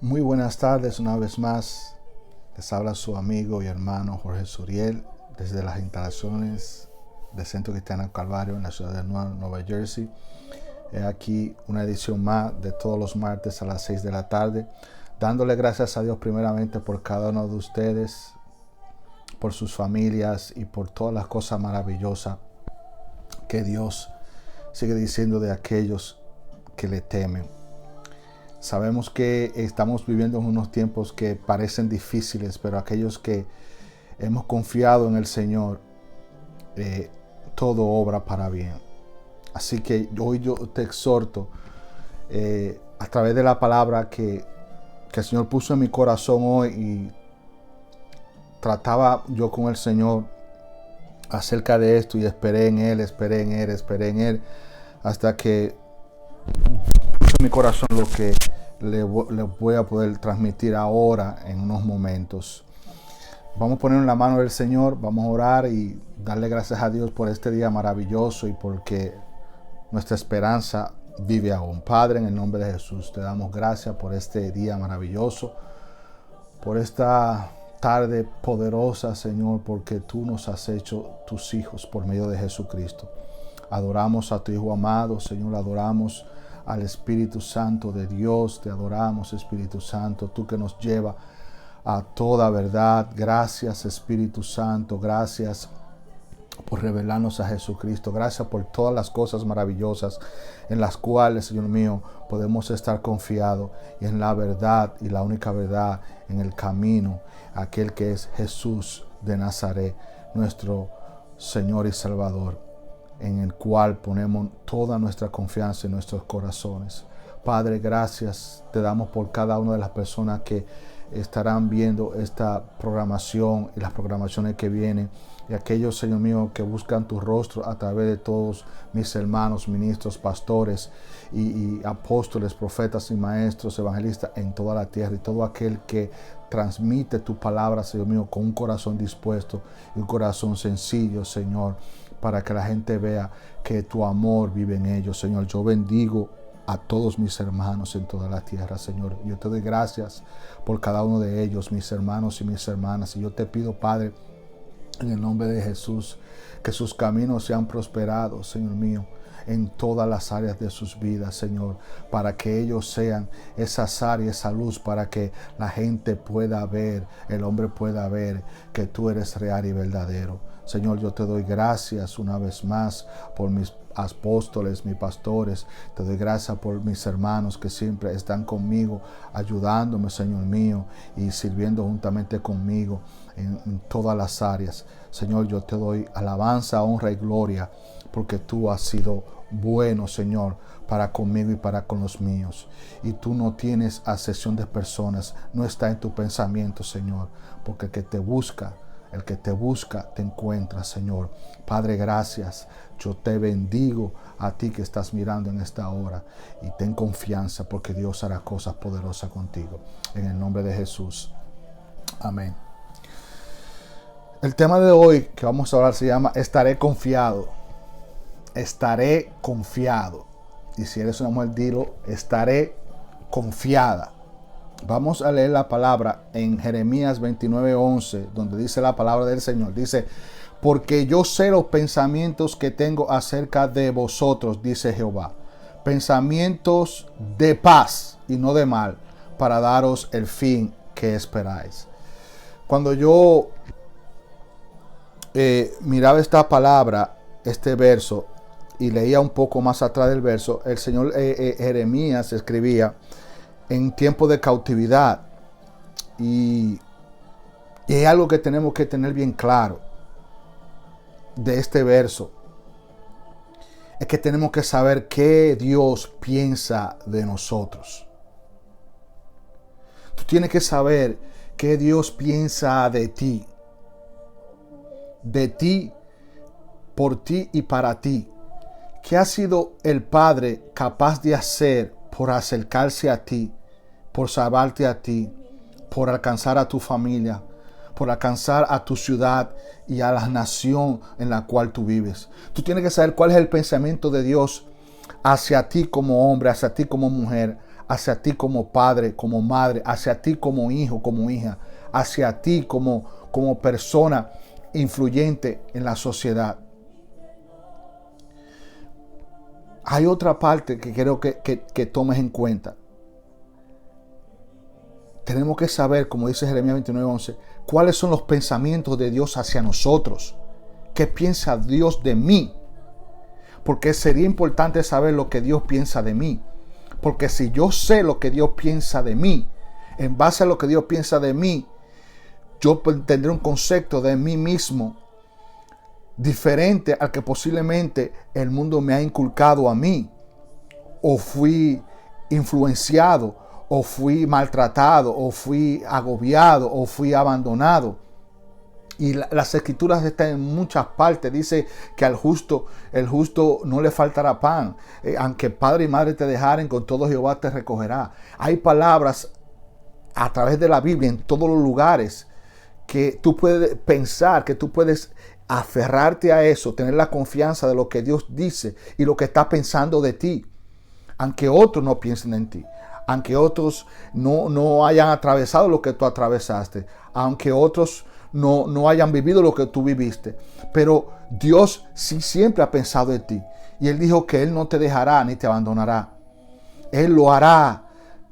Muy buenas tardes una vez más. Les habla su amigo y hermano Jorge Suriel desde las instalaciones del Centro Cristiano Calvario en la ciudad de Nueva Jersey. He aquí una edición más de todos los martes a las 6 de la tarde, dándole gracias a Dios primeramente por cada uno de ustedes, por sus familias y por todas las cosas maravillosas que Dios sigue diciendo de aquellos que le temen. Sabemos que estamos viviendo en unos tiempos que parecen difíciles, pero aquellos que hemos confiado en el Señor, todo obra para bien. Así que hoy yo te exhorto a través de la palabra que el Señor puso en mi corazón hoy, y trataba yo con el Señor acerca de esto y esperé en Él, hasta que puso en mi corazón lo que le voy a poder transmitir ahora en unos momentos. Vamos a poner en la mano del Señor, vamos a orar y darle gracias a Dios por este día maravilloso y porque nuestra esperanza vive aún. Padre, en el nombre de Jesús, te damos gracias por este día maravilloso, por esta tarde poderosa, Señor, porque tú nos has hecho tus hijos por medio de Jesucristo. Adoramos a tu Hijo amado, Señor, adoramos al Espíritu Santo de Dios, te adoramos, Espíritu Santo, tú que nos lleva a toda verdad. Gracias, Espíritu Santo, gracias por revelarnos a Jesucristo, gracias por todas las cosas maravillosas en las cuales, Señor mío, podemos estar confiados, y en la verdad y la única verdad, en el camino, aquel que es Jesús de Nazaret, nuestro Señor y Salvador, en el cual ponemos toda nuestra confianza en nuestros corazones. Padre, gracias te damos por cada una de las personas que estarán viendo esta programación y las programaciones que vienen, y aquellos, Señor mío, que buscan tu rostro a través de todos mis hermanos, ministros, pastores y apóstoles, profetas y maestros, evangelistas en toda la tierra, y todo aquel que transmite tu palabra, Señor mío, con un corazón dispuesto y un corazón sencillo, Señor, para que la gente vea que tu amor vive en ellos, Señor. Yo bendigo a todos mis hermanos en toda la tierra, Señor. Yo te doy gracias por cada uno de ellos, mis hermanos y mis hermanas. Y yo te pido, Padre, en el nombre de Jesús, que sus caminos sean prosperados, Señor mío, en todas las áreas de sus vidas, Señor, para que ellos sean esas áreas, esa luz, para que la gente pueda ver, el hombre pueda ver que tú eres real y verdadero. Señor, yo te doy gracias una vez más por mis apóstoles, mis pastores. Te doy gracias por mis hermanos que siempre están conmigo, ayudándome, Señor mío, y sirviendo juntamente conmigo en todas las áreas. Señor, yo te doy alabanza, honra y gloria, porque tú has sido bueno, Señor, para conmigo y para con los míos. Y tú no tienes acepción de personas, no está en tu pensamiento, Señor, porque el que te busca te encuentra, Señor. Padre, gracias. Yo te bendigo a ti que estás mirando en esta hora, y ten confianza porque Dios hará cosas poderosas contigo. En el nombre de Jesús. Amén. El tema de hoy que vamos a hablar se llama Estaré confiado. Estaré confiado. Y si eres una mujer, dilo: estaré confiada. Vamos a leer la palabra en Jeremías 29:11, donde dice la palabra del Señor. Dice: porque yo sé los pensamientos que tengo acerca de vosotros, dice Jehová, pensamientos de paz y no de mal, para daros el fin que esperáis. Cuando yo miraba esta palabra, este verso, y leía un poco más atrás del verso, el Señor Jeremías escribía en tiempo de cautividad, y es algo que tenemos que tener bien claro de este verso, es que tenemos que saber qué Dios piensa de nosotros. Tú tienes que saber qué Dios piensa de ti, por ti y para ti. ¿Qué ha sido el Padre capaz de hacer por acercarse a ti, por salvarte a ti, por alcanzar a tu familia, por alcanzar a tu ciudad y a la nación en la cual tú vives? Tú tienes que saber cuál es el pensamiento de Dios hacia ti como hombre, hacia ti como mujer, hacia ti como padre, como madre, hacia ti como hijo, como hija, hacia ti como persona influyente en la sociedad. Hay otra parte que quiero que tomes en cuenta. Tenemos que saber, como dice Jeremías 29:11, cuáles son los pensamientos de Dios hacia nosotros. ¿Qué piensa Dios de mí? Porque sería importante saber lo que Dios piensa de mí. Porque si yo sé lo que Dios piensa de mí, en base a lo que Dios piensa de mí, yo tendré un concepto de mí mismo diferente al que posiblemente el mundo me ha inculcado a mí. O fui influenciado, o fui maltratado, o fui agobiado, o fui abandonado. Y las escrituras están en muchas partes. Dice que el justo no le faltará pan. Aunque padre y madre te dejaren, con todo Jehová te recogerá. Hay palabras a través de la Biblia en todos los lugares que tú puedes pensar, que tú puedes aferrarte a eso, tener la confianza de lo que Dios dice y lo que está pensando de ti. Aunque otros no piensen en ti. Aunque otros no hayan atravesado lo que tú atravesaste. Aunque otros no hayan vivido lo que tú viviste. Pero Dios sí siempre ha pensado en ti. Y Él dijo que Él no te dejará ni te abandonará. Él lo hará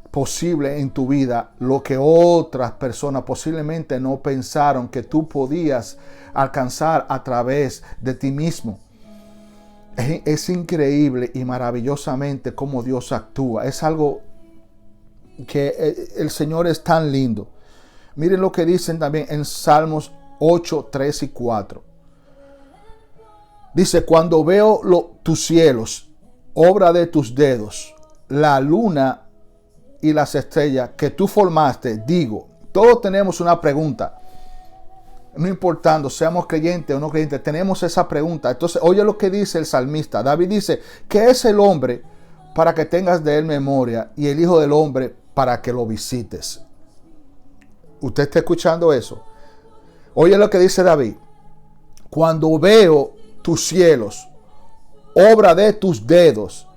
posible en tu vida lo que otras personas posiblemente no pensaron que tú podías alcanzar a través de ti mismo. Es increíble y maravillosamente cómo Dios actúa. Es algo que el Señor es tan lindo. Miren lo que dicen también en Salmos 8, 3 y 4. Dice: cuando veo tus cielos, obra de tus dedos, la luna y las estrellas que tú formaste, digo. Todos tenemos una pregunta. No importando, seamos creyentes o no creyentes, tenemos esa pregunta. Entonces, oye lo que dice el salmista. David dice: ¿qué es el hombre para que tengas de él memoria, y el hijo del hombre para que lo visites? ¿Usted está escuchando eso? Oye lo que dice David: cuando veo tus cielos, obra de tus dedos,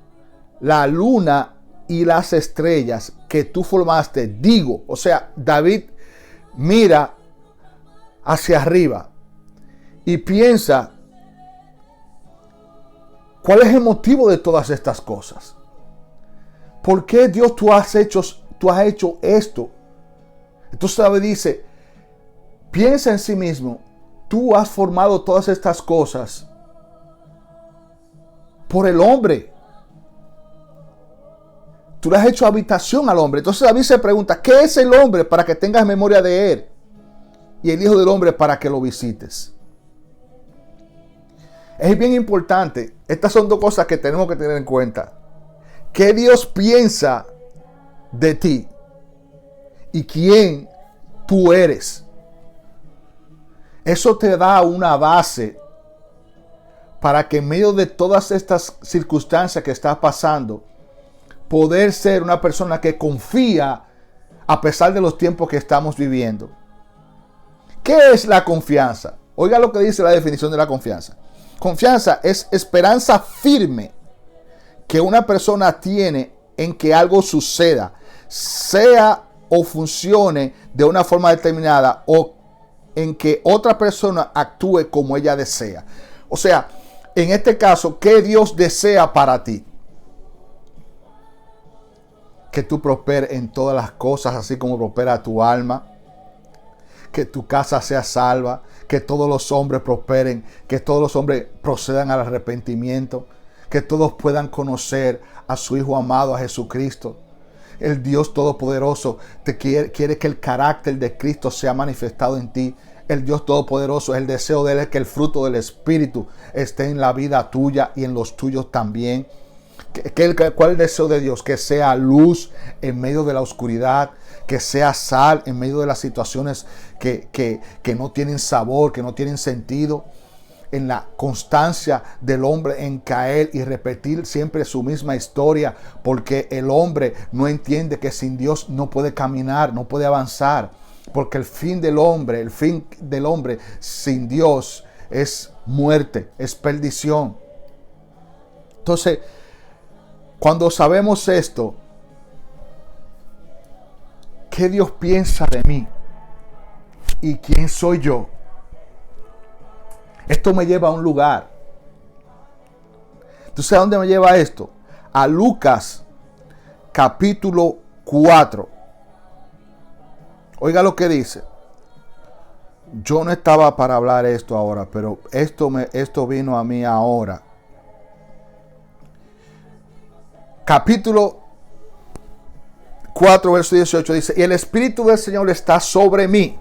la luna y las estrellas que tú formaste, digo. O sea, David mira hacia arriba y piensa: ¿cuál es el motivo de todas estas cosas? ¿Por qué, Dios, tú has hecho esto? Entonces David dice, piensa en sí mismo: tú has formado todas estas cosas por el hombre. Tú le has hecho habitación al hombre. Entonces David se pregunta: ¿qué es el hombre para que tengas memoria de él? Y el hijo del hombre para que lo visites. Es bien importante. Estas son dos cosas que tenemos que tener en cuenta. ¿Qué Dios piensa de ti? ¿Y quién tú eres? Eso te da una base para que en medio de todas estas circunstancias que estás pasando, poder ser una persona que confía a pesar de los tiempos que estamos viviendo. ¿Qué es la confianza? Oiga lo que dice la definición de la confianza. Confianza es esperanza firme que una persona tiene en que algo suceda, sea o funcione de una forma determinada, o en que otra persona actúe como ella desea. O sea, en este caso, ¿qué Dios desea para ti? Que tú prosperes en todas las cosas, así como prospera tu alma. Que tu casa sea salva, que todos los hombres prosperen, que todos los hombres procedan al arrepentimiento, que todos puedan conocer a su Hijo amado, a Jesucristo. El Dios Todopoderoso quiere que el carácter de Cristo sea manifestado en ti. El Dios Todopoderoso, el deseo de Él es que el fruto del Espíritu esté en la vida tuya y en los tuyos también. ¿Cuál es el deseo de Dios? Que sea luz en medio de la oscuridad, que sea sal en medio de las situaciones que no tienen sabor, que no tienen sentido. En la constancia del hombre en caer y repetir siempre su misma historia, porque el hombre no entiende que sin Dios no puede caminar, no puede avanzar, porque el fin del hombre sin Dios es muerte, es perdición. Entonces, cuando sabemos esto, ¿Qué Dios piensa de mí? ¿Y quién soy yo? Esto me lleva a un lugar. ¿Tú sabes a dónde me lleva esto? A Lucas capítulo 4. Oiga lo que dice. Yo no estaba para hablar esto ahora, pero esto vino a mí ahora. Capítulo 4, verso 18 dice: y el Espíritu del Señor está sobre mí,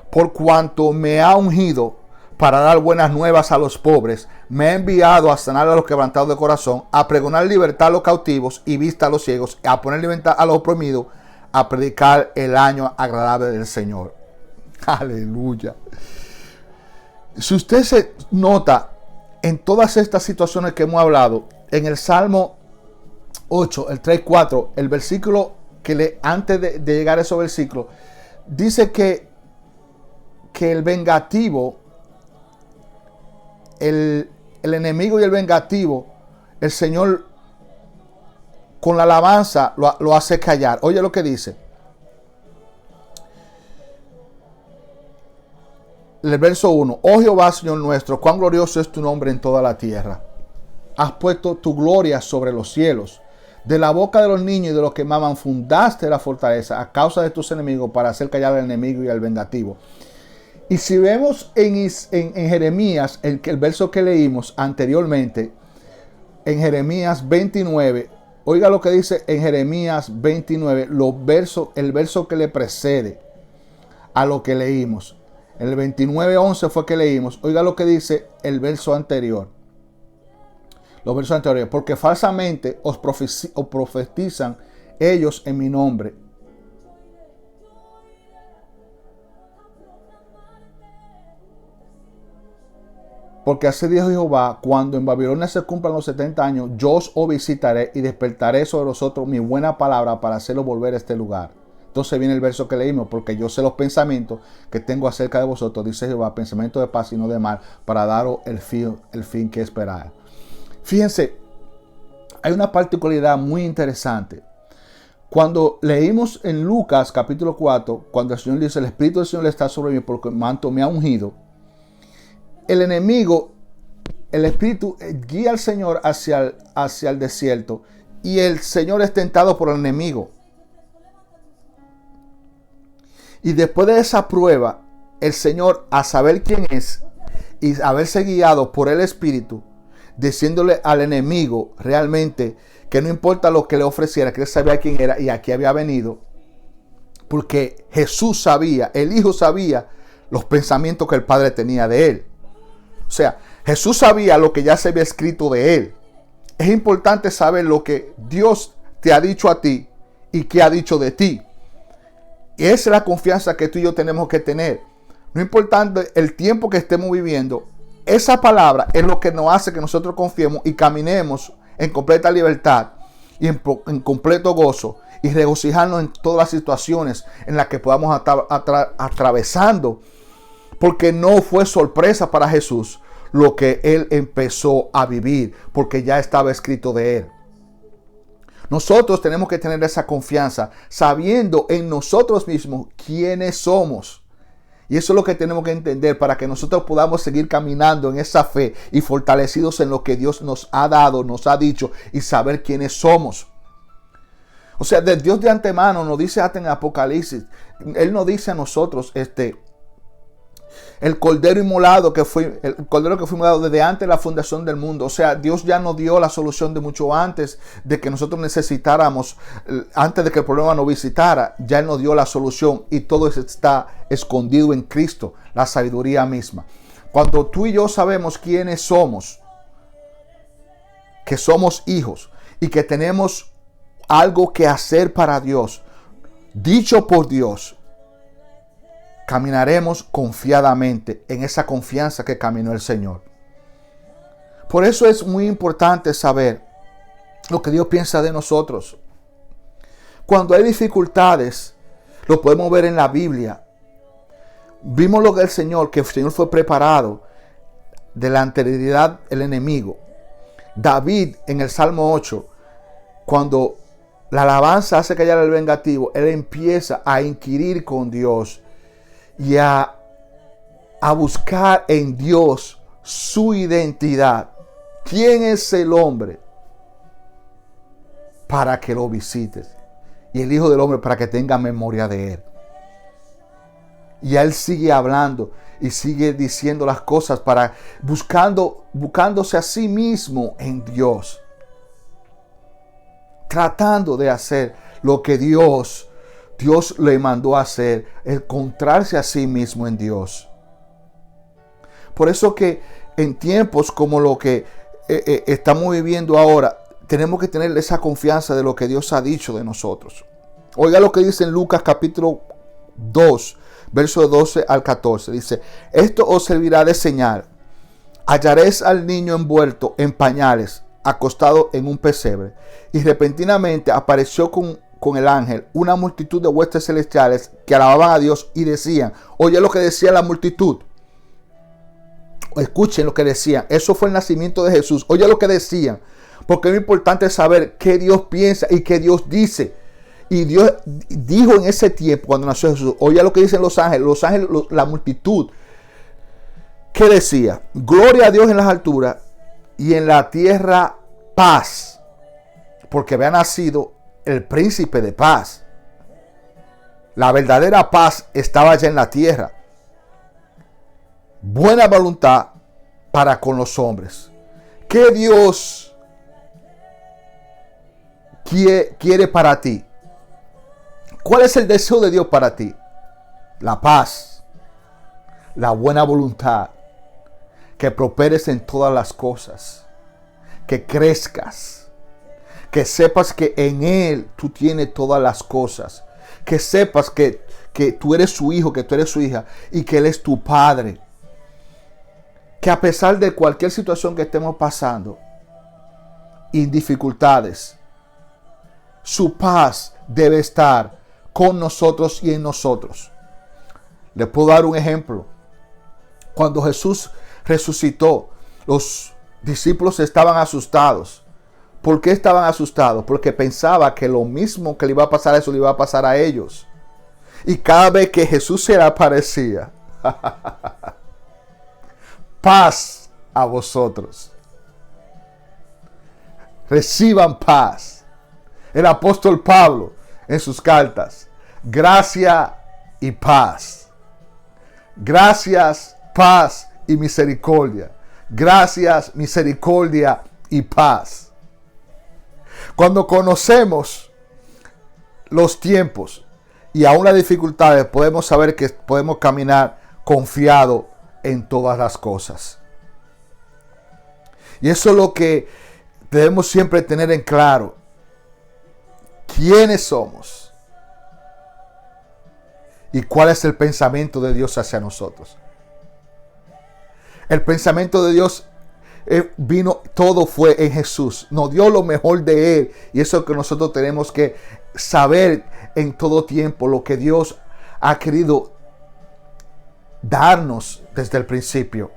por cuanto me ha ungido para dar buenas nuevas a los pobres. Me ha enviado a sanar a los quebrantados de corazón, a pregonar libertad a los cautivos y vista a los ciegos, a poner libertad a los oprimidos, a predicar el año agradable del Señor. Aleluya. Si usted se nota en todas estas situaciones que hemos hablado, en el Salmo 8, el 3, 4, el versículo antes de llegar a ese versículo, dice que el vengativo, el enemigo y el vengativo, el Señor con la alabanza lo hace callar. Oye lo que dice. El verso 1. Oh Jehová, Señor nuestro, cuán glorioso es tu nombre en toda la tierra. Has puesto tu gloria sobre los cielos. De la boca de los niños y de los que maman fundaste la fortaleza a causa de tus enemigos, para hacer callar al enemigo y al vengativo. Y si vemos en Jeremías, el verso que leímos anteriormente, en Jeremías 29, oiga lo que dice en Jeremías 29, el verso que le precede a lo que leímos. El 29:11 fue que leímos. Oiga lo que dice el verso anterior. Los versos anteriores. Porque falsamente os profetizan ellos en mi nombre. Porque así dijo Jehová: cuando en Babilonia se cumplan los 70 años, yo os visitaré y despertaré sobre vosotros mi buena palabra para hacerlo volver a este lugar. Entonces viene el verso que leímos: porque yo sé los pensamientos que tengo acerca de vosotros, dice Jehová, pensamientos de paz y no de mal, para daros el fin que esperáis. Fíjense, hay una particularidad muy interesante. Cuando leímos en Lucas capítulo 4, cuando el Señor dice: el Espíritu del Señor está sobre mí porque el manto me ha ungido, el enemigo, el Espíritu guía al Señor hacia el desierto, y el Señor es tentado por el enemigo. Y después de esa prueba, el Señor, a saber quién es y haberse guiado por el Espíritu, diciéndole al enemigo realmente que no importa lo que le ofreciera, que él sabía quién era y a qué había venido, porque Jesús sabía, el Hijo sabía los pensamientos que el Padre tenía de él. O sea, Jesús sabía lo que ya se había escrito de él. Es importante saber lo que Dios te ha dicho a ti y qué ha dicho de ti. Y esa es la confianza que tú y yo tenemos que tener. No importando el tiempo que estemos viviendo, esa palabra es lo que nos hace que nosotros confiemos y caminemos en completa libertad y en completo gozo, y regocijarnos en todas las situaciones en las que podamos estar atravesando. Porque no fue sorpresa para Jesús lo que él empezó a vivir, porque ya estaba escrito de él. Nosotros tenemos que tener esa confianza, sabiendo en nosotros mismos quiénes somos. Y eso es lo que tenemos que entender para que nosotros podamos seguir caminando en esa fe y fortalecidos en lo que Dios nos ha dado, nos ha dicho, y saber quiénes somos. O sea, Dios de antemano nos dice hasta en Apocalipsis, Él nos dice a nosotros, el cordero inmolado que fue inmolado desde antes de la fundación del mundo. O sea, Dios ya nos dio la solución de mucho antes de que nosotros necesitáramos, antes de que el problema nos visitara. Ya Él nos dio la solución y todo está escondido en Cristo, la sabiduría misma. Cuando tú y yo sabemos quiénes somos, que somos hijos y que tenemos algo que hacer para Dios, dicho por Dios, caminaremos confiadamente en esa confianza que caminó el Señor. Por eso es muy importante saber lo que Dios piensa de nosotros. Cuando hay dificultades, lo podemos ver en la Biblia. Vimos lo que el Señor fue preparado de la anterioridad del enemigo. David en el Salmo 8, cuando la alabanza hace callar al vengativo, él empieza a inquirir con Dios y a buscar en Dios su identidad. ¿Quién es el hombre para que lo visites? Y el Hijo del Hombre para que tenga memoria de él. Y él sigue hablando y sigue diciendo las cosas buscándose a sí mismo en Dios. Tratando de hacer lo que Dios le mandó a hacer, encontrarse a sí mismo en Dios. Por eso que en tiempos como lo que estamos viviendo ahora, tenemos que tener esa confianza de lo que Dios ha dicho de nosotros. Oiga lo que dice en Lucas capítulo 2, versos 12 al 14. Dice: esto os servirá de señal. Hallaréis al niño envuelto en pañales, acostado en un pesebre. Y repentinamente apareció con el ángel una multitud de huestes celestiales que alababan a Dios y decían. Oye lo que decía la multitud. Escuchen lo que decían. Eso fue el nacimiento de Jesús. Oye lo que decían. Porque es importante saber qué Dios piensa y qué Dios dice. Y Dios dijo en ese tiempo cuando nació Jesús. Oye lo que dicen los ángeles. Los ángeles, la multitud. ¿Qué decía? Gloria a Dios en las alturas y en la tierra paz. Porque había nacido el príncipe de paz. La verdadera paz estaba ya en la tierra. Buena voluntad para con los hombres. ¿Qué Dios quiere para ti? ¿Cuál es el deseo de Dios para ti? La paz, la buena voluntad, que prosperes en todas las cosas, que crezcas, que sepas que en Él tú tienes todas las cosas, que sepas que tú eres su hijo, que tú eres su hija y que Él es tu padre. Que a pesar de cualquier situación que estemos pasando y dificultades, su paz debe estar con nosotros y en nosotros. Les puedo dar un ejemplo. Cuando Jesús resucitó, los discípulos estaban asustados. ¿Por qué estaban asustados? Porque pensaba que lo mismo que le iba a pasar a eso le iba a pasar a ellos. Y cada vez que Jesús se le aparecía, paz a vosotros. Reciban paz. El apóstol Pablo en sus cartas. Gracia y paz. Gracias, paz y misericordia. Gracias, misericordia y paz. Cuando conocemos los tiempos y aún las dificultades, podemos saber que podemos caminar confiado en todas las cosas. Y eso es lo que debemos siempre tener en claro. ¿Quiénes somos? ¿Y cuál es el pensamiento de Dios hacia nosotros? El pensamiento de Dios todo fue en Jesús. Nos dio lo mejor de Él. Y eso es lo que nosotros tenemos que saber en todo tiempo. Lo que Dios ha querido darnos desde el principio.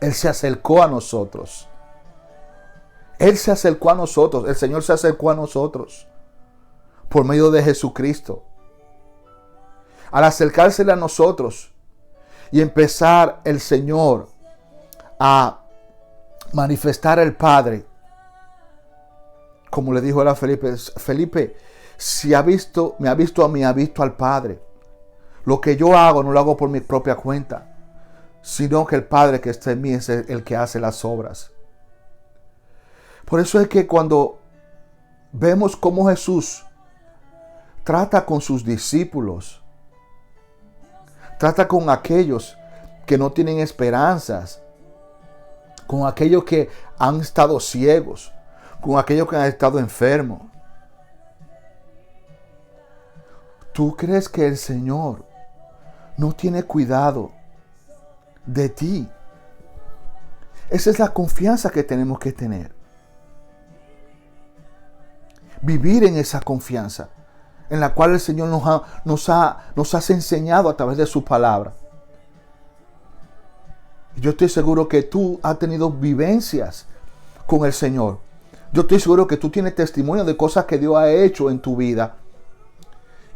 Él se acercó a nosotros. Él se acercó a nosotros. El Señor se acercó a nosotros por medio de Jesucristo. Al acercársele a nosotros y empezar el Señor a manifestar al Padre, como le dijo a Felipe: Felipe, si me ha visto a mí, ha visto al Padre. Lo que yo hago no lo hago por mi propia cuenta, sino que el Padre que está en mí es el que hace las obras. Por eso es que cuando vemos cómo Jesús trata con sus discípulos, trata con aquellos que no tienen esperanzas, con aquellos que han estado ciegos, con aquellos que han estado enfermos. ¿Tú crees que el Señor no tiene cuidado de ti? Esa es la confianza que tenemos que tener. Vivir en esa confianza en la cual el Señor nos ha enseñado a través de su palabra. Yo estoy seguro que tú has tenido vivencias con el Señor, Yo estoy seguro que tú tienes testimonio de cosas que Dios ha hecho en tu vida.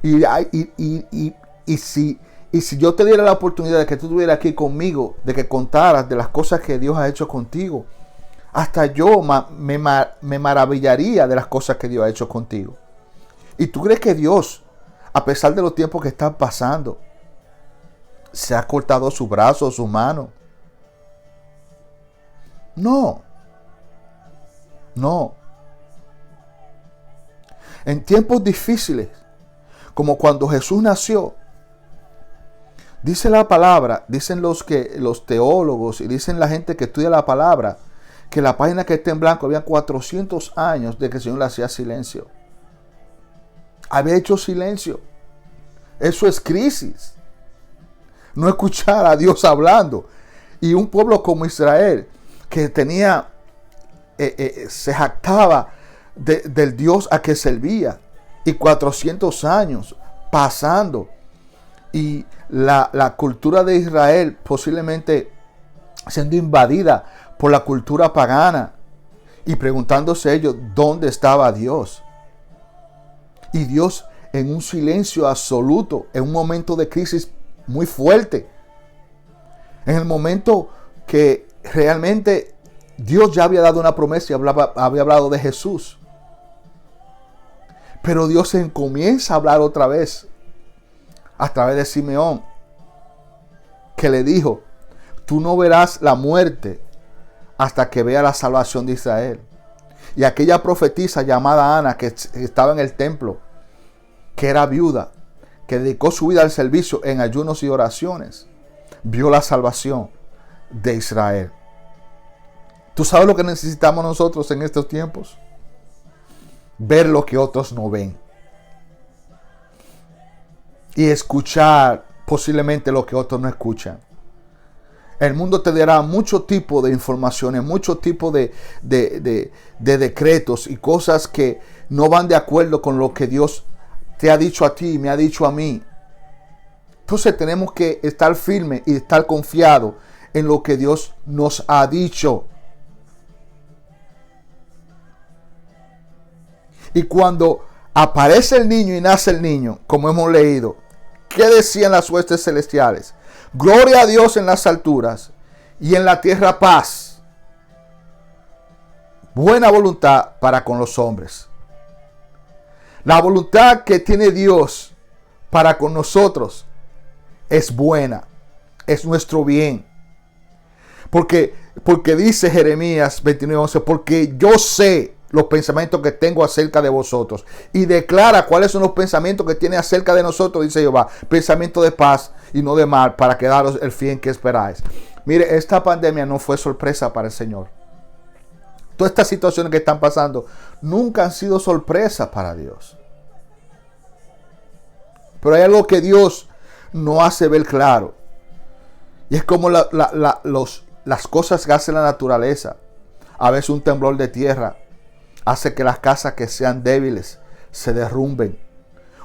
Y si yo te diera la oportunidad de que tú estuvieras aquí conmigo, de que contaras de las cosas que Dios ha hecho contigo, hasta yo me maravillaría de las cosas que Dios ha hecho contigo. ¿Y tú crees que Dios, a pesar de los tiempos que están pasando, se ha cortado su brazo, su mano? No. No. En tiempos difíciles, como cuando Jesús nació, dice la palabra, dicen los teólogos y dicen la gente que estudia la palabra, que la página que está en blanco había 400 años de que el Señor le hacía silencio. Había hecho silencio. Eso es crisis. No escuchar a Dios hablando. Y un pueblo como Israel, que tenía, se jactaba del Dios a que servía. Y 400 años pasando. Y la cultura de Israel posiblemente siendo invadida por la cultura pagana. Y preguntándose ellos, ¿dónde estaba Dios? Y Dios en un silencio absoluto, en un momento de crisis muy fuerte. En el momento que realmente Dios ya había dado una promesa y había hablado de Jesús. Pero Dios comienza a hablar otra vez a través de Simeón, que le dijo, tú no verás la muerte hasta que vea la salvación de Israel. Y aquella profetisa llamada Ana, que estaba en el templo, que era viuda, que dedicó su vida al servicio en ayunos y oraciones, vio la salvación de Israel. ¿Tú sabes lo que necesitamos nosotros en estos tiempos? Ver lo que otros no ven. Y escuchar posiblemente lo que otros no escuchan. El mundo te dará mucho tipo de informaciones, mucho tipo de decretos y cosas que no van de acuerdo con lo que Dios te ha dicho a ti y me ha dicho a mí. Entonces tenemos que estar firmes y estar confiados en lo que Dios nos ha dicho. Y cuando aparece el niño y nace el niño, como hemos leído, ¿qué decían las huestes celestiales? Gloria a Dios en las alturas y en la tierra paz. Buena voluntad para con los hombres. La voluntad que tiene Dios para con nosotros es buena, es nuestro bien. Porque dice Jeremías 29:11, porque yo sé los pensamientos que tengo acerca de vosotros. Y declara cuáles son los pensamientos que tiene acerca de nosotros, dice Jehová. Pensamiento de paz y no de mal, para que daros el fin que esperáis. Mire, esta pandemia no fue sorpresa para el Señor. Todas estas situaciones que están pasando nunca han sido sorpresa para Dios. Pero hay algo que Dios no hace ver claro. Y es como las cosas que hace la naturaleza. A veces un temblor de tierra hace que las casas que sean débiles se derrumben.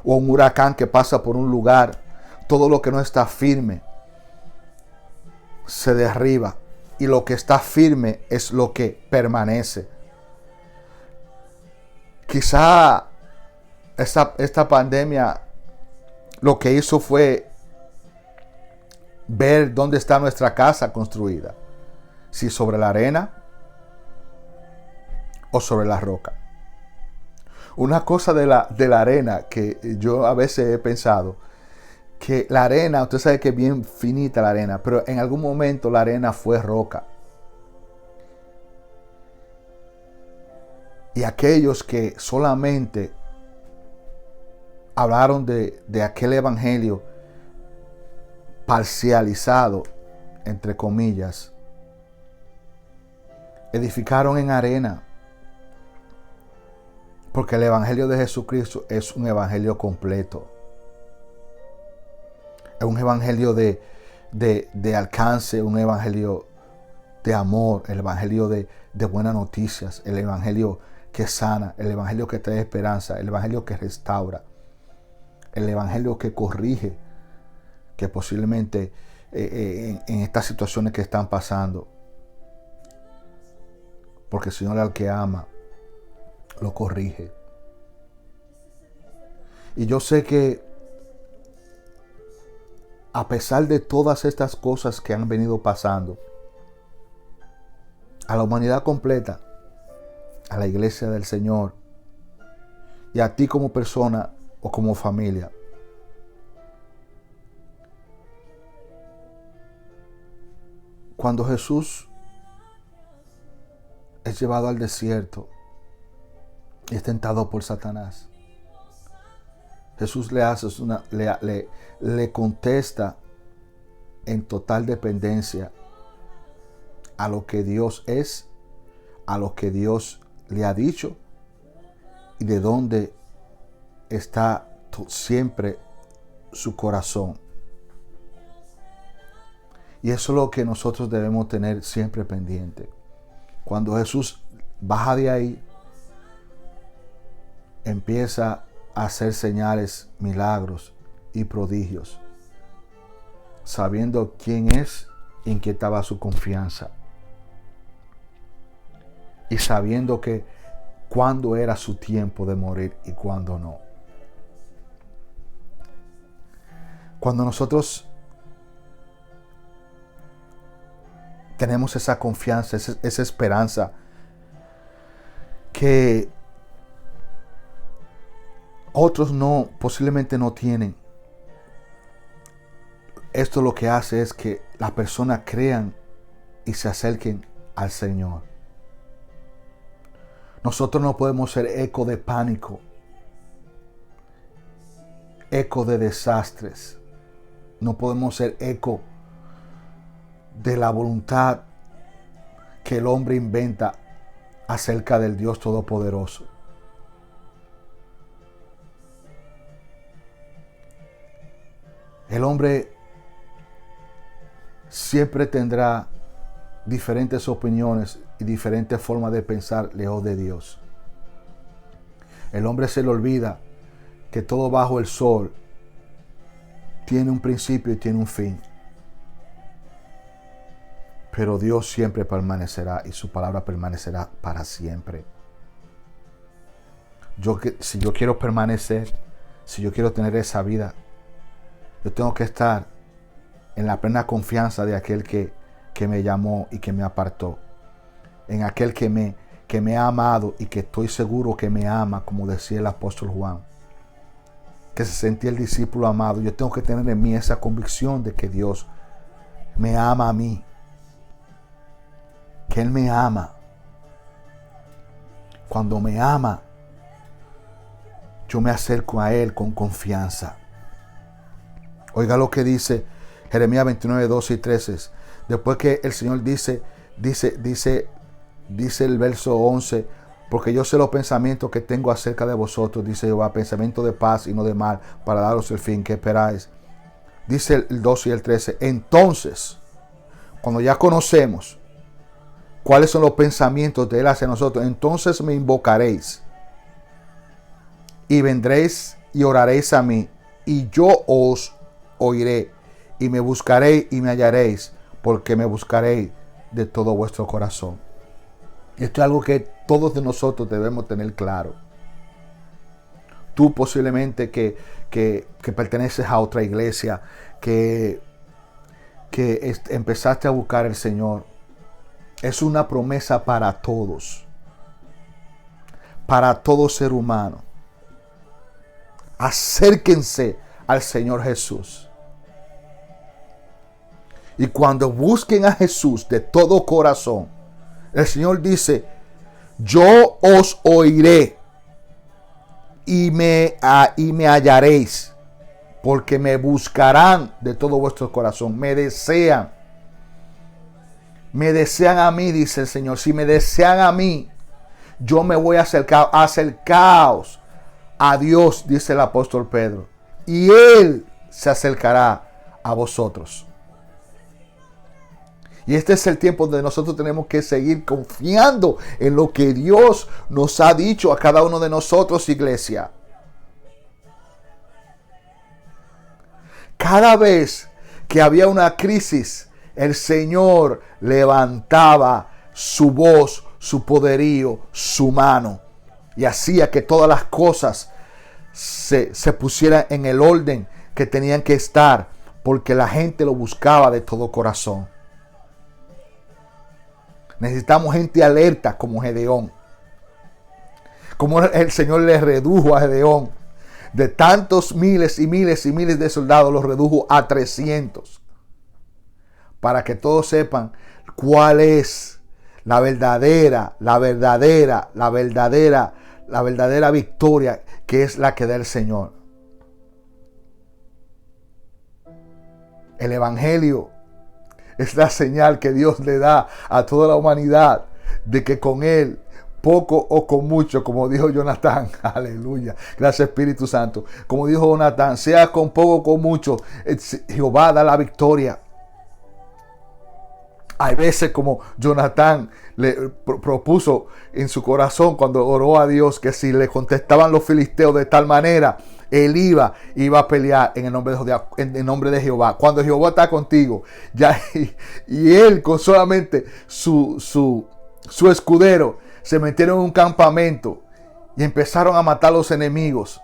O un huracán que pasa por un lugar. Todo lo que no está firme se derriba. Y lo que está firme es lo que permanece. Quizá esta pandemia lo que hizo fue ver dónde está nuestra casa construida. Si sobre la arena o sobre la roca. Una cosa de la arena que yo a veces he pensado, que la arena, usted sabe que es bien finita la arena, pero en algún momento la arena fue roca. Y aquellos que solamente hablaron de aquel evangelio parcializado, entre comillas, edificaron en arena. Porque el evangelio de Jesucristo es un evangelio completo. Es un evangelio de alcance, un evangelio de amor, el evangelio de buenas noticias, el evangelio que sana, el evangelio que trae esperanza, el evangelio que restaura, el evangelio que corrige, que posiblemente en estas situaciones que están pasando. Porque el Señor es el que ama lo corrige. Y yo sé que a pesar de todas estas cosas que han venido pasando, a la humanidad completa, a la iglesia del Señor y a ti como persona o como familia, cuando Jesús es llevado al desierto y es tentado por Satanás, Jesús le contesta en total dependencia a lo que Dios es, a lo que Dios le ha dicho y de dónde está siempre su corazón. Y eso es lo que nosotros debemos tener siempre pendiente. Cuando Jesús baja de ahí, empieza a hacer señales, milagros y prodigios, sabiendo quién es y en qué estaba su confianza, y sabiendo que cuándo era su tiempo de morir y cuándo no. Cuando nosotros tenemos esa confianza, esa esperanza que otros posiblemente no tienen, esto lo que hace es que las personas crean y se acerquen al Señor. Nosotros no podemos ser eco de pánico, eco de desastres. No podemos ser eco de la voluntad que el hombre inventa acerca del Dios Todopoderoso. El hombre siempre tendrá diferentes opiniones y diferentes formas de pensar lejos de Dios. El hombre se le olvida que todo bajo el sol tiene un principio y tiene un fin. Pero Dios siempre permanecerá y su palabra permanecerá para siempre. Si yo quiero permanecer, si yo quiero tener esa vida, yo tengo que estar en la plena confianza de aquel que me llamó y que me apartó. En aquel que me ha amado y que estoy seguro que me ama, como decía el apóstol Juan. Que se sentía el discípulo amado. Yo tengo que tener en mí esa convicción de que Dios me ama a mí. Que Él me ama. Cuando me ama, yo me acerco a Él con confianza. Oiga lo que dice Jeremías 29, 12 y 13. Después que el Señor dice el verso 11, porque yo sé los pensamientos que tengo acerca de vosotros, dice Jehová, pensamiento de paz y no de mal, para daros el fin que esperáis. Dice el 12 y el 13. Entonces, cuando ya conocemos cuáles son los pensamientos de Él hacia nosotros, entonces me invocaréis y vendréis y oraréis a mí, y yo os oiré, y me buscaréis y me hallaréis, porque me buscaréis de todo vuestro corazón. Esto es algo que todos de nosotros debemos tener claro. Tú posiblemente que perteneces a otra iglesia, que empezaste a buscar al Señor, es una promesa para todos, para todo ser humano. Acérquense al Señor Jesús. Y cuando busquen a Jesús de todo corazón, el Señor dice, yo os oiré y me hallaréis, porque me buscarán de todo vuestro corazón. Me desean a mí, dice el Señor. Si me desean a mí, yo me voy a acercar. Acercaos a Dios, dice el apóstol Pedro, y Él se acercará a vosotros. Y este es el tiempo donde nosotros tenemos que seguir confiando en lo que Dios nos ha dicho a cada uno de nosotros, iglesia. Cada vez que había una crisis, el Señor levantaba su voz, su poderío, su mano. y hacía que todas las cosas se pusieran en el orden que tenían que estar, porque la gente lo buscaba de todo corazón. Necesitamos gente alerta como Gedeón. Como el Señor le redujo a Gedeón. De tantos miles y miles y miles de soldados, los redujo a 300. Para que todos sepan cuál es la verdadera victoria, que es la que da el Señor. El Evangelio es la señal que Dios le da a toda la humanidad de que con Él, poco o con mucho, como dijo Jonatán, aleluya, gracias Espíritu Santo, como dijo Jonatán, sea con poco o con mucho, Jehová da la victoria. Hay veces como Jonatán le propuso en su corazón cuando oró a Dios que si le contestaban los filisteos de tal manera, él iba a pelear en el nombre de Jehová. Cuando Jehová está contigo, ya, y él con solamente su escudero se metieron en un campamento y empezaron a matar a los enemigos,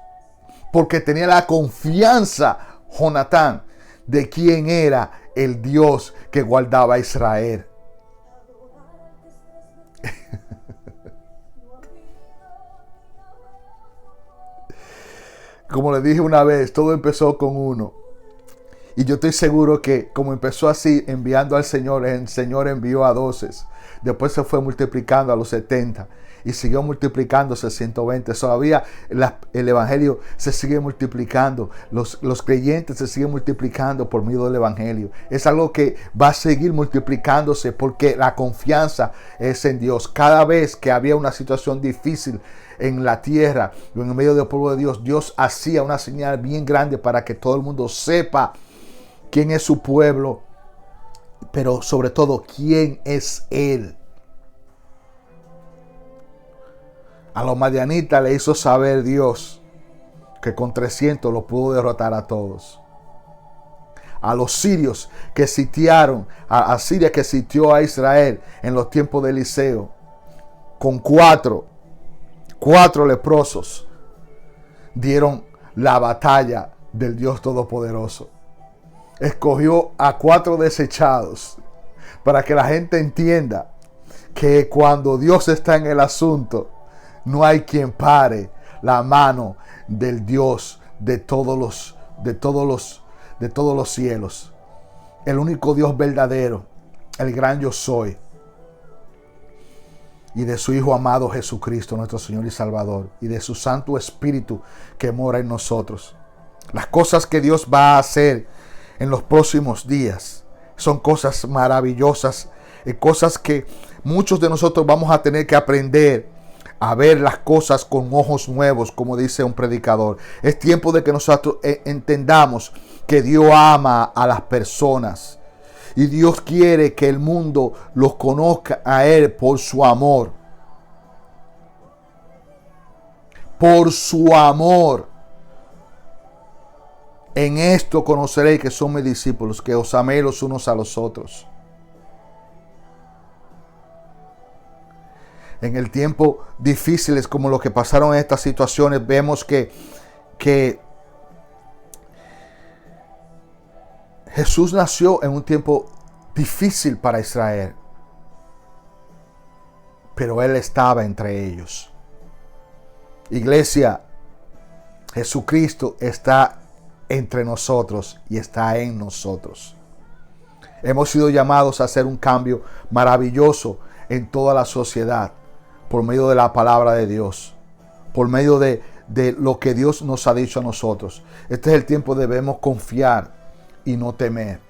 porque tenía la confianza Jonatán de quién era el Dios que guardaba a Israel. Como le dije una vez, todo empezó con uno. Y yo estoy seguro que como empezó así, enviando al Señor, el Señor envió a 12. Después se fue multiplicando a los 70. Y siguió multiplicándose a 120. Todavía el Evangelio se sigue multiplicando. Los creyentes se siguen multiplicando por medio del Evangelio. Es algo que va a seguir multiplicándose porque la confianza es en Dios. Cada vez que había una situación difícil en la tierra o en medio del pueblo de Dios, Dios hacía una señal bien grande para que todo el mundo sepa quién es su pueblo, pero sobre todo quién es Él. A los madianitas le hizo saber Dios que con 300 los pudo derrotar a todos. A los sirios que sitiaron, a Siria que sitió a Israel en los tiempos de Eliseo, con cuatro leprosos, dieron la batalla del Dios Todopoderoso. Escogió a 4 desechados para que la gente entienda que cuando Dios está en el asunto, no hay quien pare la mano del Dios de todos los cielos. El único Dios verdadero, el gran yo soy. Y de su Hijo amado Jesucristo, nuestro Señor y Salvador. Y de su Santo Espíritu que mora en nosotros. Las cosas que Dios va a hacer en los próximos días son cosas maravillosas. Cosas que muchos de nosotros vamos a tener que aprender a ver las cosas con ojos nuevos, como dice un predicador. Es tiempo de que nosotros entendamos que Dios ama a las personas. Y Dios quiere que el mundo los conozca a Él por su amor. Por su amor. En esto conoceréis que son mis discípulos, que os améis los unos a los otros. En el tiempo difíciles como lo que pasaron en estas situaciones, vemos que Jesús nació en un tiempo difícil para Israel, pero Él estaba entre ellos. Iglesia, Jesucristo está entre nosotros y está en nosotros. Hemos sido llamados a hacer un cambio maravilloso en toda la sociedad por medio de la palabra de Dios, por medio de lo que Dios nos ha dicho a nosotros. Este es el tiempo de debemos confiar y no temer.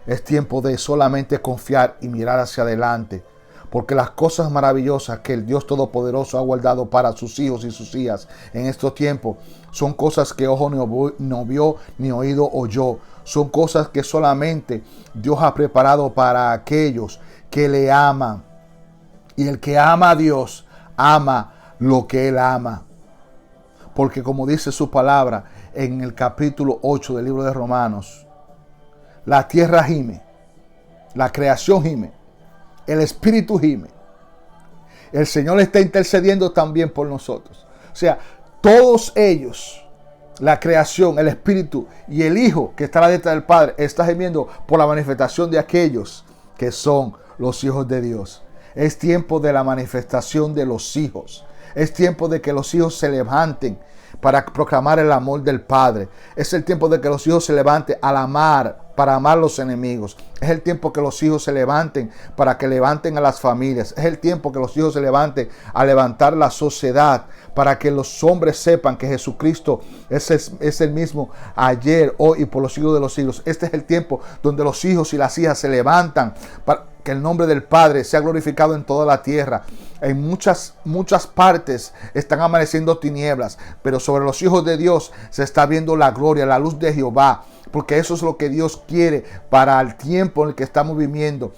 Es tiempo de solamente confiar y mirar hacia adelante, porque las cosas maravillosas que el Dios Todopoderoso ha guardado para sus hijos y sus hijas en estos tiempos son cosas que ojo no vio ni oído oyó. Son cosas que solamente Dios ha preparado para aquellos que le aman. Y el que ama a Dios, ama lo que Él ama. Porque como dice su palabra en el capítulo 8 del libro de Romanos, la tierra gime, la creación gime, el Espíritu gime. El Señor está intercediendo también por nosotros. O sea, todos ellos, la creación, el Espíritu y el Hijo que está a la diestra del Padre, está gemiendo por la manifestación de aquellos que son los hijos de Dios. Es tiempo de la manifestación de los hijos. Es tiempo de que los hijos se levanten para proclamar el amor del Padre. Es el tiempo de que los hijos se levanten al amar, para amar a los enemigos. Es el tiempo que los hijos se levanten para que levanten a las familias. Es el tiempo que los hijos se levanten a levantar la sociedad, para que los hombres sepan que Jesucristo es el mismo ayer, hoy y por los siglos de los siglos. Este es el tiempo donde los hijos y las hijas se levantan para que el nombre del Padre sea glorificado en toda la tierra. En muchas partes están amaneciendo tinieblas, pero sobre los hijos de Dios se está viendo la gloria, la luz de Jehová, porque eso es lo que Dios quiere para el tiempo en el que estamos viviendo.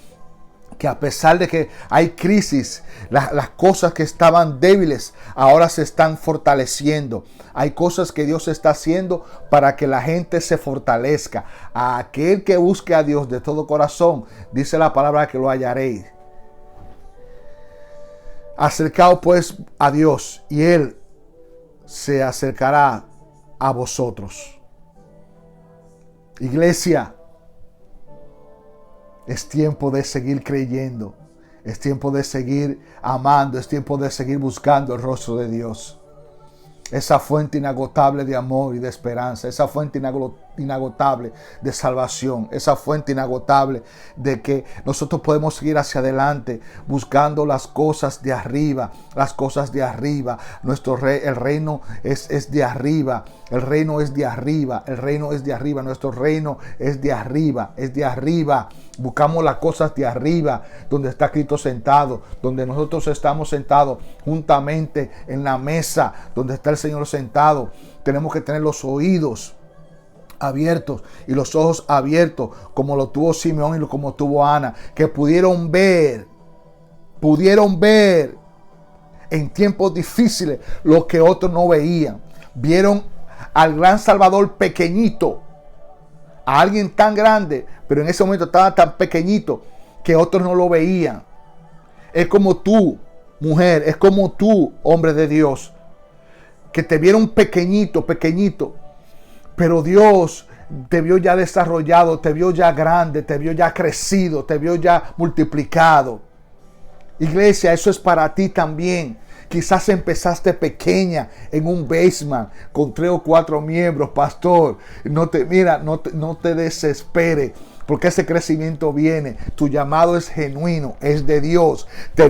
Que a pesar de que hay crisis, las cosas que estaban débiles ahora se están fortaleciendo. Hay cosas que Dios está haciendo para que la gente se fortalezca. A aquel que busque a Dios de todo corazón, dice la palabra que lo hallaréis. Acercaos pues a Dios y Él se acercará a vosotros. Iglesia, es tiempo de seguir creyendo. Es tiempo de seguir amando. Es tiempo de seguir buscando el rostro de Dios. Esa fuente inagotable de amor y de esperanza. Esa fuente inagotable de salvación. Esa fuente inagotable de que nosotros podemos seguir hacia adelante buscando las cosas de arriba. Las cosas de arriba. El reino es de arriba. El reino es de arriba. El reino es de arriba. Nuestro reino es de arriba. Es de arriba. Buscamos las cosas de arriba, donde está Cristo sentado, donde nosotros estamos sentados juntamente en la mesa, donde está el Señor sentado. Tenemos que tener los oídos abiertos y los ojos abiertos, como lo tuvo Simeón y como tuvo Ana, que pudieron ver en tiempos difíciles lo que otros no veían. Vieron al gran Salvador pequeñito, a alguien tan grande, pero en ese momento estaba tan pequeñito que otros no lo veían. Es como tú, mujer, es como tú, hombre de Dios, que te vieron pequeñito, pero Dios te vio ya desarrollado, te vio ya grande, te vio ya crecido, te vio ya multiplicado. Iglesia, eso es para ti también. Quizás empezaste pequeña en un basement con 3 o 4 miembros, pastor. No te desesperes, porque ese crecimiento viene. Tu llamado es genuino, es de Dios. Te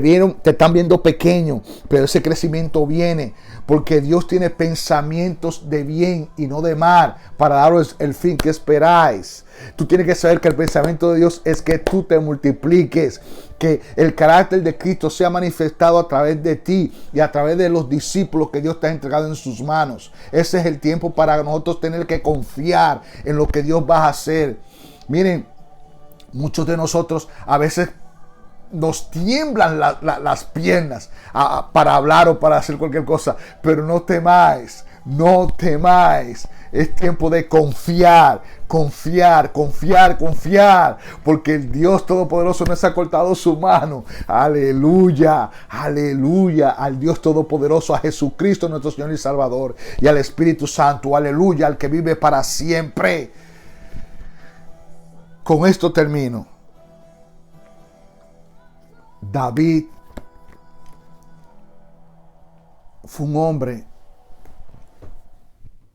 están viendo pequeño, pero ese crecimiento viene porque Dios tiene pensamientos de bien y no de mal para daros el fin que esperáis. Tú tienes que saber que el pensamiento de Dios es que tú te multipliques, que el carácter de Cristo sea manifestado a través de ti y a través de los discípulos que Dios te ha entregado en sus manos. Ese es el tiempo para nosotros tener que confiar en lo que Dios va a hacer. Miren, muchos de nosotros a veces nos tiemblan las piernas para hablar o para hacer cualquier cosa, pero no temáis. Es tiempo de confiar, porque el Dios Todopoderoso no se ha cortado su mano. Aleluya, al Dios Todopoderoso, a Jesucristo nuestro Señor y Salvador, y al Espíritu Santo, aleluya, al que vive para siempre. Con esto termino. David fue un hombre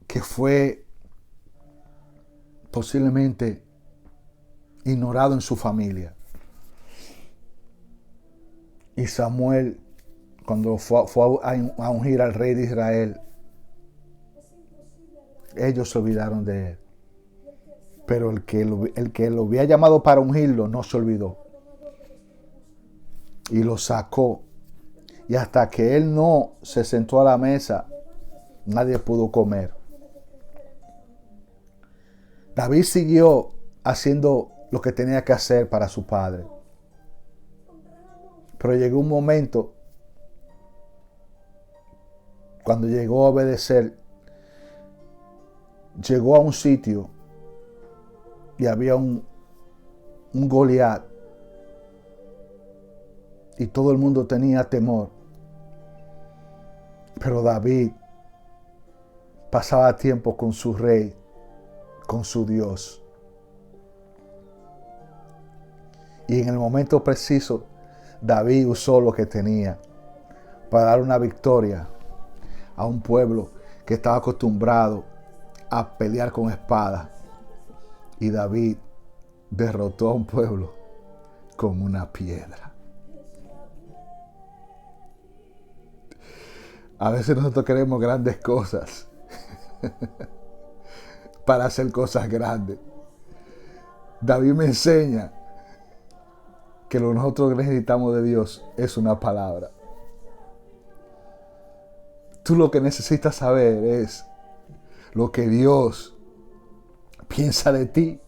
que fue posiblemente ignorado en su familia. Y Samuel, cuando fue a ungir al rey de Israel, ellos se olvidaron de él. Pero el que lo había llamado para ungirlo no se olvidó. Y lo sacó. Y hasta que él no se sentó a la mesa, nadie pudo comer. David siguió haciendo lo que tenía que hacer para su padre. Pero llegó un momento, cuando llegó a obedecer, llegó a un sitio y había un Goliat. Y todo el mundo tenía temor. Pero David pasaba tiempo con su rey, con su Dios. Y en el momento preciso, David usó lo que tenía para dar una victoria a un pueblo que estaba acostumbrado a pelear con espada. Y David derrotó a un pueblo con una piedra. A veces nosotros queremos grandes cosas para hacer cosas grandes. David me enseña que lo que nosotros necesitamos de Dios es una palabra. Tú lo que necesitas saber es lo que Dios piensa de ti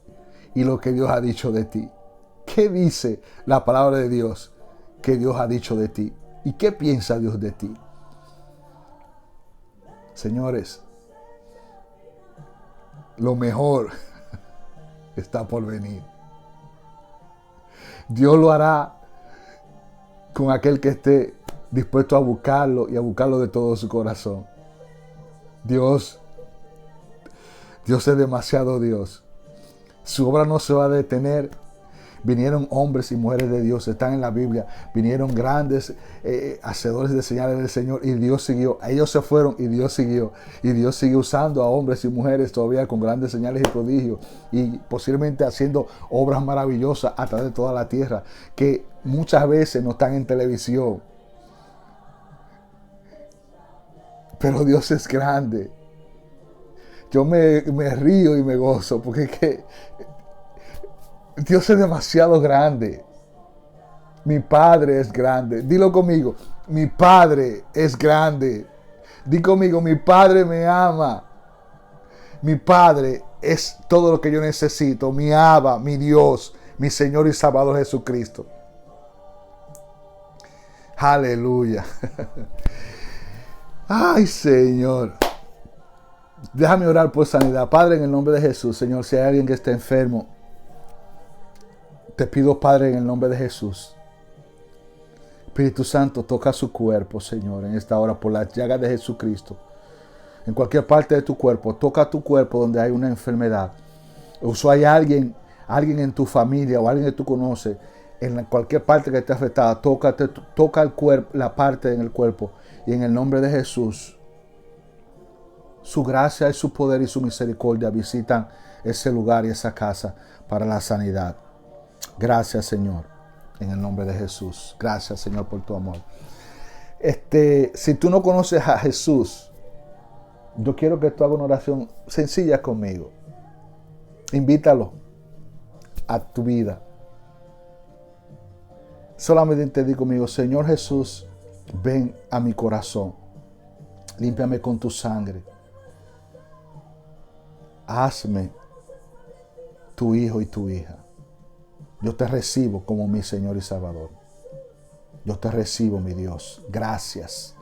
y lo que Dios ha dicho de ti. ¿Qué dice la palabra de Dios que Dios ha dicho de ti? ¿Y qué piensa Dios de ti? Señores, lo mejor está por venir. Dios lo hará con aquel que esté dispuesto a buscarlo y a buscarlo de todo su corazón. Dios es demasiado Dios. Su obra no se va a detener. Vinieron hombres y mujeres de Dios, están en la Biblia. Vinieron grandes hacedores de señales del Señor y Dios siguió. Ellos se fueron y Dios siguió. Y Dios sigue usando a hombres y mujeres todavía con grandes señales y prodigios. Y posiblemente haciendo obras maravillosas a través de toda la tierra. Que muchas veces no están en televisión. Pero Dios es grande. Yo me río y me gozo porque es que Dios es demasiado grande. Mi Padre es grande. Dilo conmigo. Mi Padre es grande. Di conmigo, mi Padre me ama. Mi Padre es todo lo que yo necesito. Mi Abba, mi Dios, mi Señor y Salvador Jesucristo. Aleluya. Ay, Señor. Déjame orar por sanidad. Padre, en el nombre de Jesús, Señor, si hay alguien que esté enfermo, te pido, Padre, en el nombre de Jesús. Espíritu Santo, toca su cuerpo, Señor, en esta hora, por las llagas de Jesucristo. En cualquier parte de tu cuerpo, toca tu cuerpo donde hay una enfermedad. O si hay alguien en tu familia o alguien que tú conoces, en cualquier parte que esté afectada, toca el cuerpo, la parte en el cuerpo. Y en el nombre de Jesús, su gracia y su poder y su misericordia visitan ese lugar y esa casa para la sanidad. Gracias, Señor, en el nombre de Jesús. Gracias, Señor, por tu amor. Si tú no conoces a Jesús, yo quiero que tú hagas una oración sencilla conmigo. Invítalo a tu vida. Solamente te digo conmigo, Señor Jesús, ven a mi corazón. Límpiame con tu sangre. Hazme tu hijo y tu hija. Yo te recibo como mi Señor y Salvador. Yo te recibo, mi Dios. Gracias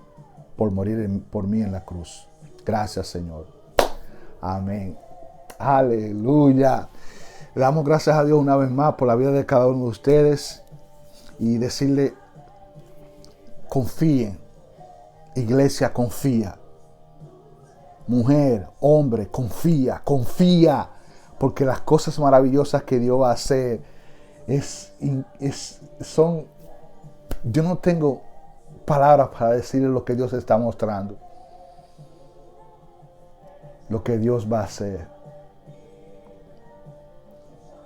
por morir por mí en la cruz. Gracias, Señor. Amén. Aleluya. Le damos gracias a Dios una vez más por la vida de cada uno de ustedes. Y decirle, confíen. Iglesia, confía. Mujer, hombre, confía. Porque las cosas maravillosas que Dios va a hacer son... Yo no tengo palabras para decirle lo que Dios está mostrando. Lo que Dios va a hacer.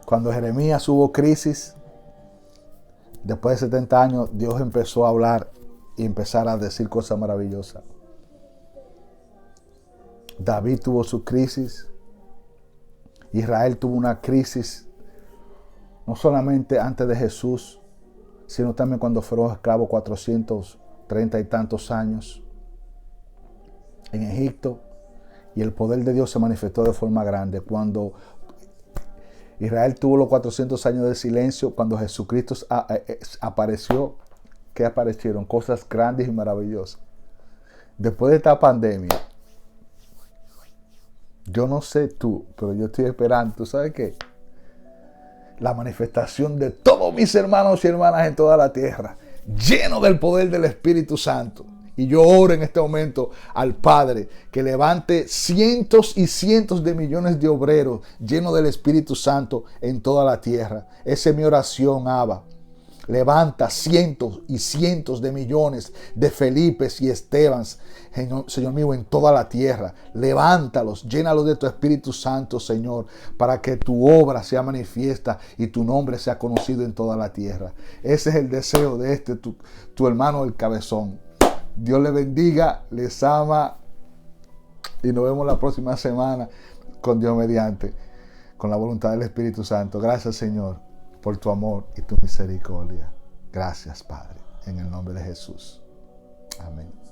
Cuando Jeremías hubo crisis, después de 70 años, Dios empezó a hablar y empezar a decir cosas maravillosas. David tuvo su crisis. Israel tuvo una crisis, no solamente antes de Jesús, sino también cuando fueron esclavos 430 y tantos años en Egipto. Y el poder de Dios se manifestó de forma grande. Cuando Israel tuvo los 400 años de silencio, cuando Jesucristo apareció, ¿qué aparecieron? Cosas grandes y maravillosas. Después de esta pandemia, yo no sé tú, pero yo estoy esperando, ¿tú sabes qué? La manifestación de todos mis hermanos y hermanas en toda la tierra, lleno del poder del Espíritu Santo, Y yo oro en este momento al Padre que levante cientos y cientos de millones de obreros llenos del Espíritu Santo en toda la tierra. Esa es mi oración, Abba. Levanta cientos y cientos de millones de Felipes y Estebans, Señor mío, en toda la tierra. Levántalos, llénalos de tu Espíritu Santo, Señor, para que tu obra sea manifiesta y tu nombre sea conocido en toda la tierra. Ese es el deseo de tu hermano el Cabezón. Dios les bendiga, les ama y nos vemos la próxima semana con Dios mediante, con la voluntad del Espíritu Santo. Gracias, Señor, por tu amor y tu misericordia. Gracias, Padre, en el nombre de Jesús. Amén.